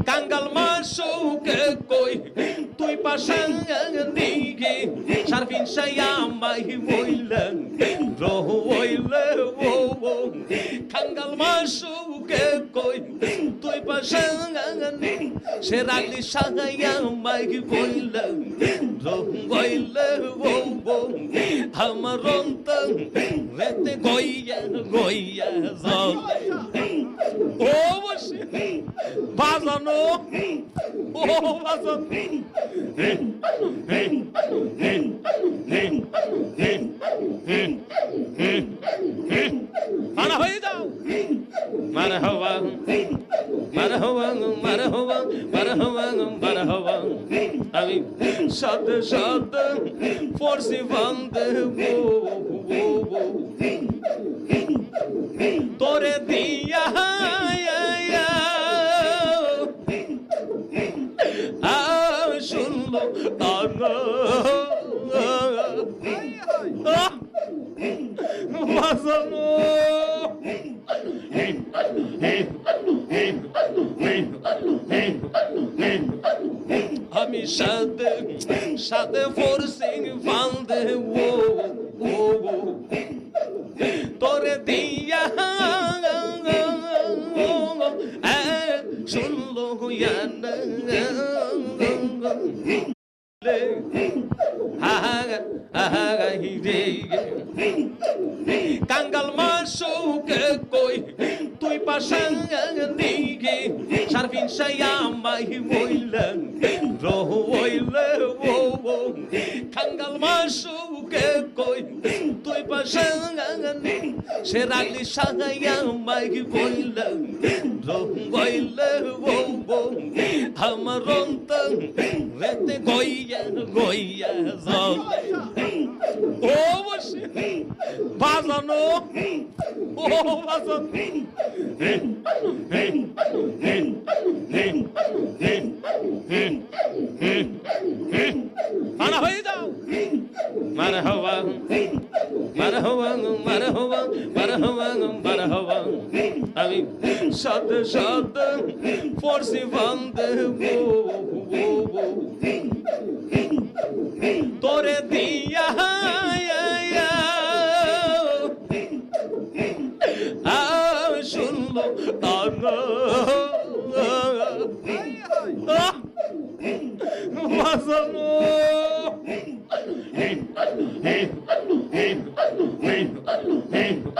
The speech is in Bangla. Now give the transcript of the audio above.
কাঙ্গাল মাসুকে কই তুই পাশাং দিকে সারফিন সায়ামাই বইলেন রহইলে ও কাঙ্গাল মাসুকে কই তুই পাশাং সে রাগলি সায়ামাই বইলেন রহইলে ও আমার অন্তর রেতে গইয়া গইয়া যাও ও বসে বাজানো ও বাজানো মারা হয়ে যাও মারা হওয়া মারা হওয়া মারা হওয়া মারা হওয়া মারা হওয়া আমি সাথে সাথে ফোর্সি বান্ধে তোরে দিয়া শুনলো বাজানো আমি সাথে সাথে ফোর্সিং বান্ধে ও তোরে দিয়া শুনলো কাঙ্গাল মাসুকে কই তুই পাশাং দিকে সারফিন সায়ামাই বইলেন রহইলে ও কাঙ্গাল মাসুকে কই তুই পাশাং সে রাগলি সায়ামাই বইলেন রহইলে ও আমার অন্তর রেতে গইয়া গইয়া যাও ও বসে বাজানো ও বাজানো মারা হয়ে যাও মারা হওয়া মারা হওয়া মারা হওয়া মারা হওয়া মারা হওয়া আমি সাথে সাথে ফোর্সি বান্ধে তোরে দিয়া শুনলো বাজানো